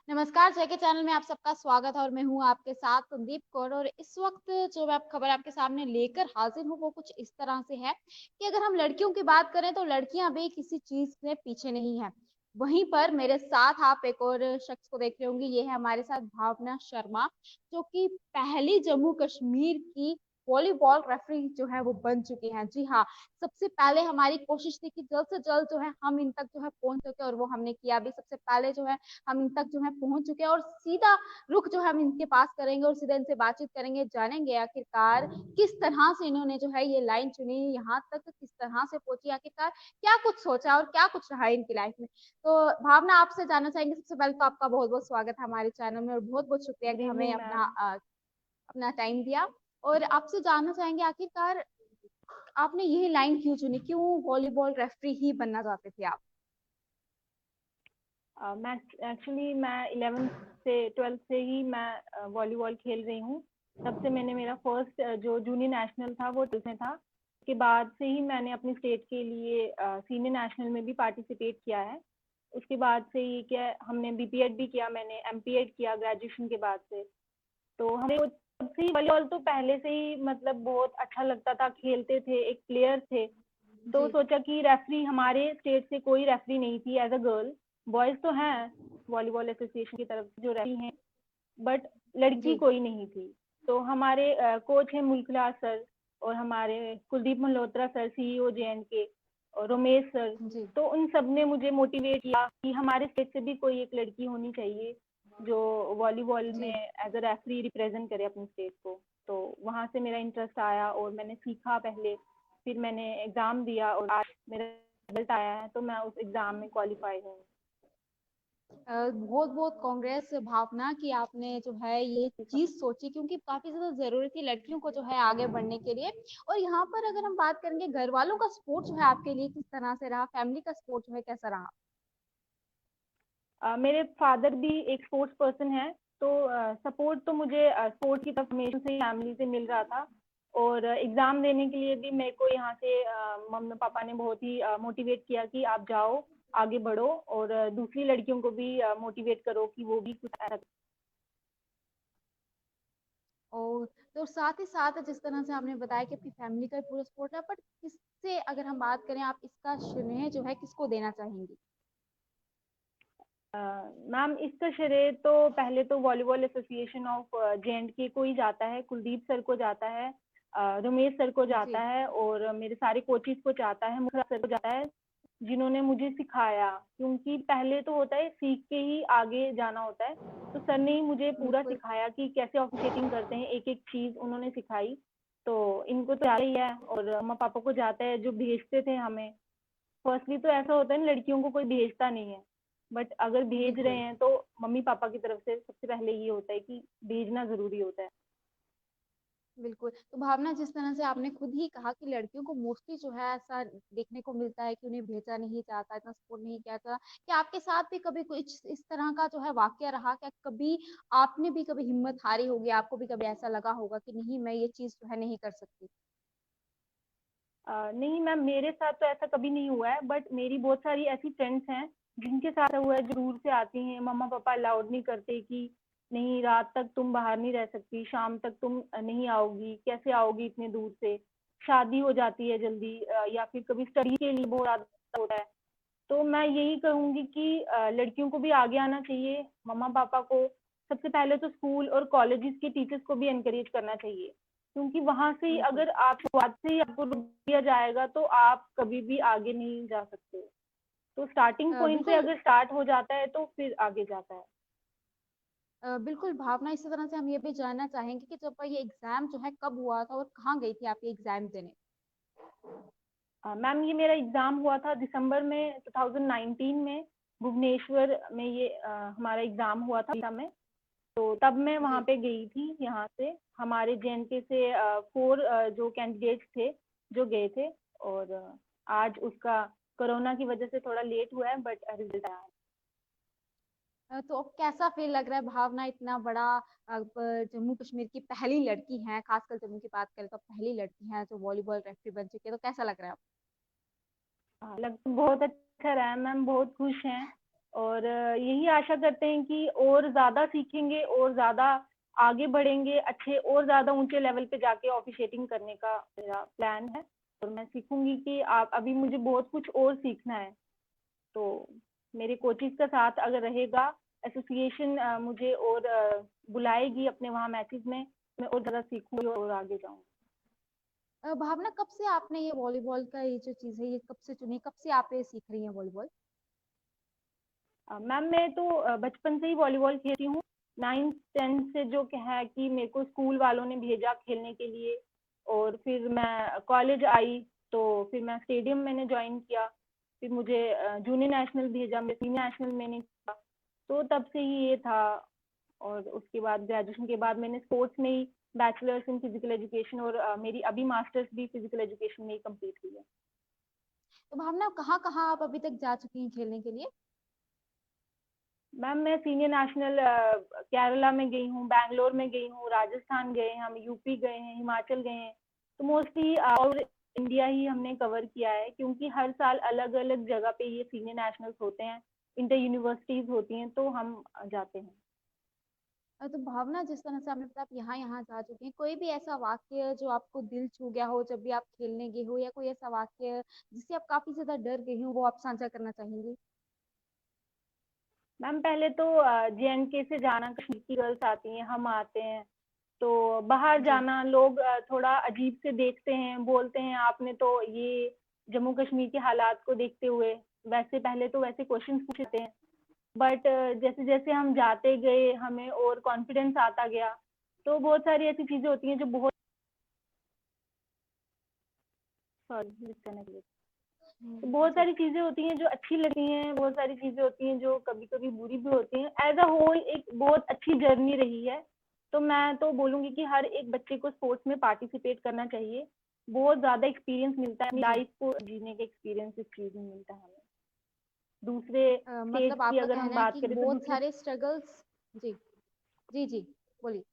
नमस्कार, जय के चैनल में आप सबका स्वागत है और मैं हूँ आपके साथ संदीप कौर। और इस वक्त जो मैं खबर आपके सामने लेकर हाजिर हूँ वो कुछ इस तरह से है कि अगर हम लड़कियों की बात करें तो लड़कियां भी किसी चीज में पीछे नहीं है। वहीं पर मेरे साथ आप एक और शख्स को देख रहे होंगे, ये है हमारे साथ भावना शर्मा, जो कि पहली जम्मू कश्मीर की वॉलीबॉल रेफरी जो है वो बन चुकी हैं। जी हाँ, सबसे पहले हमारी कोशिश थी कि जल्द से जल्द जो है हम इन तक जो है पहुंच सके और वो हमने किया भी। सबसे पहले जो है हम इन तक जो है पहुंच चुके हैं और सीधा रुख जो है हम इनके पास करेंगे और सीधा इनसे बातचीत करेंगे, जानेंगे आखिरकार किस तरह से इन्होंने जो है ये लाइन चुनी, यहाँ तक किस तरह से पहुंची, आखिरकार क्या कुछ सोचा और क्या कुछ रहा है इनकी लाइफ में। तो भावना, आपसे जानना चाहेंगे। सबसे पहले तो आपका बहुत बहुत स्वागत है हमारे चैनल में और बहुत बहुत शुक्रिया गुड कि हमें इवनिंग मैम। अपना टाइम दिया। और आपसे जानना चाहेंगे आखिरकार आपने यही लाइन क्यों चुनी, क्यों वॉलीबॉल रेफरी ही बनना चाहते थे आप? मैं एक्चुअली मैं 11th से 12th से ही मैं वॉलीबॉल खेल रही हूँ। तब से मैंने मेरा फर्स्ट जो जूनियर नेशनल था वो 12th में था। उसके बाद से ही मैंने अपनी स्टेट के लिए सीनियर नेशनल में भी पार्टिसिपेट किया है। उसके बाद से ही क्या हमने बीपीएड भी किया, मैंने एमपीएड किया ग्रेजुएशन के बाद से। तो हमें तब से ही वॉलीबॉल तो पहले से ही मतलब बहुत अच्छा लगता था, खेलते थे, एक प्लेयर थे। तो जी सोचा कि रेफरी हमारे स्टेट से कोई रेफरी नहीं थी एज अ गर्ल। बॉयज तो हैं वॉलीबॉल एसोसिएशन की तरफ से जो रेफरी हैं, बट लड़की जी कोई नहीं थी। तो हमारे कोच हैं मुल्कला सर, और हमारे Kuldeep Malhotra sir CEO JNK, और रमेश सर। जी तो उन सब ने मुझे मोटिवेट किया कि हमारे स्टेट से भी कोई एक लड़की होनी चाहिए जो वॉलीबॉल में जी एज अ रेफरी रिप्रेजेंट करे अपनी स्टेट को। तो वहाँ से मेरा इंटरेस्ट आया और मैंने सीखा पहले, फिर मैंने एग्जाम दिया और आज मेरा रिजल्ट आया है, तो मैं उस एग्जाम में क्वालिफाई हूँ। बहुत बहुत कांग्रेस भावना कि आपने जो है ये चीज सोची, क्योंकि काफी ज्यादा जरूरी थी लड़कियों को जो है आगे बढ़ने के लिए। और यहाँ पर अगर हम बात करेंगे घर वालों का सपोर्ट जो है आपके लिए किस तरह से रहा, फैमिली का सपोर्ट जो है कैसा रहा? मेरे फादर भी एक स्पोर्ट्स पर्सन है, तो सपोर्ट तो मुझे स्पोर्ट्स की तरफ हमेशा से फैमिली से मिल रहा था। और एग्जाम देने के लिए भी मेरे को यहाँ से मम्मी पापा ने बहुत ही मोटिवेट किया कि आप जाओ, आगे बढ़ो, और दूसरी लड़कियों को भी मोटिवेट करो कि वो भी कुछ ऐसा। और तो साथ ही साथ जिस तरह से आपने बताया कि अपनी फैमिली का पूरा सपोर्ट है, बट किससे अगर हम बात करें, आप इसका श्रेय जो है किसको देना चाहेंगी? मैम, इसका श्रेय तो पहले तो वॉलीबॉल एसोसिएशन ऑफ जेएंडके को ही जाता है, कुलदीप सर को जाता है, रमेश सर को जाता जी है, और मेरे सारे कोचेस को जाता है, मुखरा सर को जाता है, जिन्होंने मुझे सिखाया। क्योंकि पहले तो होता है सीख के ही आगे जाना होता है। तो सर ने ही मुझे पूरा बिल्कुल। सिखाया कि कैसे ऑफिशिएटिंग करते हैं, एक एक चीज उन्होंने सिखाई। तो इनको तो आता ही है, और मम्मा पापा को जाता है जो भेजते थे हमें। फर्स्टली तो ऐसा होता है ना, लड़कियों को कोई भेजता नहीं है, बट अगर भेज रहे बिल्कुल हैं तो मम्मी पापा की तरफ से सबसे पहले ये होता है कि भेजना जरूरी होता है। बिल्कुल। तो भावना, जिस तरह से आपने खुद ही कहा कि लड़कियों को मोस्टली जो है ऐसा देखने को मिलता है कि उन्हें भेजा नहीं जाता, इतना सपोर्ट नहीं किया जाता, क्या आपके साथ भी कभी कुछ इस तरह का जो है वाकया रहा? क्या कभी आपने भी कभी हिम्मत हारी होगी, आपको भी कभी ऐसा लगा होगा कि नहीं, मैं ये चीज जो है नहीं कर सकती? नहीं मैम, मेरे साथ तो ऐसा कभी नहीं हुआ है, बट मेरी बहुत सारी ऐसी फ्रेंड्स हैं जिनके साथ हुआ है, जो दूर से आती हैं, मम्मा पापा अलाउड नहीं करते कि नहीं, रात तक तुम बाहर नहीं रह सकती, शाम तक तुम नहीं आओगी, कैसे आओगी इतने दूर से। शादी हो जाती है जल्दी, या फिर कभी स्टडी के लिए बहुत ज्यादा होता है। तो मैं यही कहूंगी कि लड़कियों को भी आगे आना चाहिए, मम्मा पापा को सबसे पहले तो स्कूल और कॉलेजेस के टीचर्स को भी एनकरेज करना चाहिए। क्योंकि वहां से ही बिल्कुल। अगर आप शुरुआत से ही आपको रोक दिया जाएगा तो आप कभी भी आगे नहीं जा सकते। तो स्टार्टिंग पॉइंट से बिल्कुल। अगर स्टार्ट हो जाता है तो फिर आगे जाता है। बिल्कुल भावना, इसी तरह से हम ये भी जानना चाहेंगे कि जब ये एग्जाम जो है कब हुआ था और कहाँ गई थी आप ये एग्जाम देने? मैम, ये मेरा एग्जाम हुआ था दिसंबर में 2019 में, भुवनेश्वर में ये हमारा एग्जाम हुआ था में। तो तब मैं वहां जी। पे गई थी, यहाँ से हमारे जेएनके से 4 जो कैंडिडेट्स थे जो गए थे। और आज उसका कोरोना की वजह से थोड़ा लेट हुआ है, बट रिजल्ट आया है। तो अब कैसा फील लग रहा है भावना, इतना बड़ा जम्मू कश्मीर की पहली लड़की है, खासकर जम्मू की बात करें तो पहली लड़की है जो वॉलीबॉल रेफरी बन चुकी है, तो कैसा लग रहा है? लग तो बहुत अच्छा रहा है मैम, बहुत खुश हैं। और यही आशा करते हैं कि और ज़्यादा सीखेंगे और ज़्यादा आगे बढ़ेंगे, अच्छे और ज़्यादा ऊंचे लेवल पे जाके ऑफिशिएटिंग करने का मेरा प्लान है। और मैं सीखूंगी कि आप अभी मुझे बहुत कुछ और सीखना है, तो मेरे कोचिज का साथ अगर रहेगा, एसोसिएशन मुझे और बुलाएगी अपने वहाँ मैचेस में, मैं और ज़्यादा सीखूंगी और आगे जाऊंगी। भावना, कब से आपने ये वॉलीबॉल का ये जो चीज है ये कब से चुनी, कब से आप ये सीख रही हैं वॉलीबॉल? मैम मैं तो बचपन से ही वॉलीबॉल खेलती हूँ। 9th 10th से जो है कि मेरे को स्कूल वालों ने भेजा खेलने के लिए, और फिर मैं कॉलेज आई तो फिर मैं स्टेडियम मैंने ज्वाइन किया, फिर मुझे जूनियर नेशनल भेजा, मैं सीनियर नेशनल मैंने किया, तो तब से ही ये था। और उसके बाद ग्रेजुएशन के बाद मैंने स्पोर्ट्स में ही बैचलर्स इन फिजिकल एजुकेशन, और मेरी अभी मास्टर्स भी फिजिकल एजुकेशन में ही कंप्लीट हुई है। तो भावना, कहाँ कहाँ आप अभी तक जा चुकी हैं खेलने के लिए? मैम मैं सीनियर नेशनल केरला में गई हूँ, बैंगलोर में गई हूँ, राजस्थान गए हैं, हम यूपी गए हैं, हिमाचल गए हैं। तो मोस्टली और इंडिया ही हमने कवर किया है, क्योंकि हर साल अलग अलग जगह पे ये सीनियर नेशनल्स होते हैं, इंटर यूनिवर्सिटीज होती हैं, तो हम जाते हैं। तो भावना, जिस तरह से आपने बताया आप यहाँ यहाँ जा चुकी हैं, कोई भी ऐसा वाक्य जो आपको दिल छू गया हो जब भी आप खेलने गए हो, या कोई ऐसा वाक्य जिससे आप काफी ज्यादा डर गई हो, वो आप साझा करना चाहेंगी? मैम पहले तो JNK से जाना, कश्मीर की गर्ल्स आती हैं, हम आते हैं, तो बाहर जी। जाना लोग थोड़ा अजीब से देखते हैं, बोलते हैं आपने तो ये जम्मू कश्मीर के हालात को देखते हुए, वैसे पहले तो वैसे क्वेश्चंस पूछते हैं, बट जैसे जैसे हम जाते गए हमें और कॉन्फिडेंस आता गया, तो बहुत सारी ऐसी चीजें होती हैं जो बहुत, सॉरी डिस्कनेक्ट, तो बहुत जी। सारी चीजें होती हैं जो अच्छी लगती हैं, बहुत सारी चीजें होती हैं जो कभी कभी बुरी भी होती हैं। एज अ होल एक बहुत अच्छी जर्नी रही है, तो मैं तो बोलूंगी कि हर एक बच्चे को स्पोर्ट्स में पार्टिसिपेट करना चाहिए। बहुत ज्यादा एक्सपीरियंस मिलता है, जी। लाइफ को जीने का एक्सपीरियंस इस चीज में मिलता है हमें। दूसरे मतलब स्टेट्स की आपका अगर हम कहना है बात कि करें तो बहुत दूसरे, सारे स्ट्रगल्स। जी। जी। जी, बोलिए।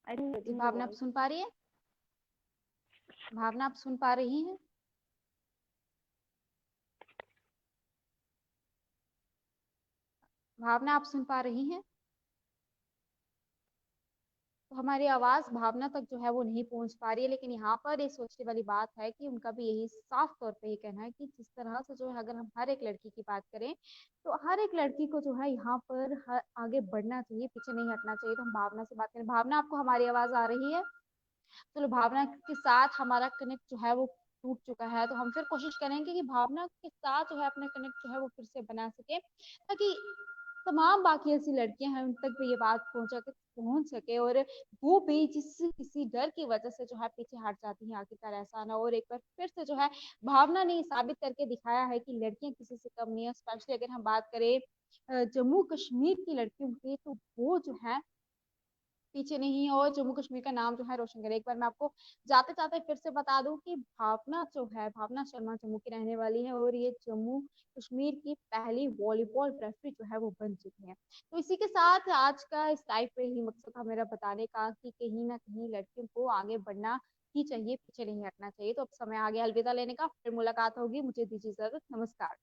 आई थिंक जी, गेटिंग योर भावना आप वॉइस। सुन पा रही है? भावना, आप सुन पा रही हैं? भावना, आप सुन पा रही हैं? तो हमारी आवाज भावना तक जो है वो नहीं पहुंच पा रही है, लेकिन यहाँ पर ये सोचने वाली बात है कि उनका भी यही साफ तौर पे ये कहना है कि जिस तरह से जो है, अगर हम हर एक लड़की की बात करें तो हर एक लड़की को जो है यहाँ पर आगे बढ़ना चाहिए, पीछे नहीं हटना चाहिए। तो हम भावना से बात करें। भावना, आपको हमारी आवाज आ रही है? चलो, भावना के साथ हमारा कनेक्ट जो है वो टूट चुका है, तो हम फिर कोशिश करेंगे कि भावना के साथ जो है अपना कनेक्ट जो है वो फिर से बना सके, ताकि तमाम बाकी ऐसी लड़कियां हैं उन तक भी ये बात पहुंच सके, और वो भी जिस किसी डर की वजह से जो है पीछे हट जाती हैं, आखिरकार ऐसा ना हो। और एक बार फिर से जो है भावना ने साबित करके दिखाया है कि लड़कियां किसी से कम नहीं है। स्पेशली अगर हम बात करें जम्मू कश्मीर की लड़कियों की, तो वो जो है पीछे नहीं है और जम्मू कश्मीर का नाम जो है रोशन करे। एक बार मैं आपको जाते जाते फिर से बता दूं कि भावना जो है, भावना शर्मा जम्मू की रहने वाली है, और ये जम्मू कश्मीर की पहली वॉलीबॉल रेफरी जो है वो बन चुकी है। तो इसी के साथ आज का इस लाइव पे ही मकसद था मेरा बताने का कि कहीं ना कहीं लड़कियों को आगे बढ़ना ही चाहिए, पीछे नहीं हटना चाहिए। तो अब समय आ गया अलविदा लेने का, फिर मुलाकात होगी, मुझे दीजिए इजाजत, नमस्कार।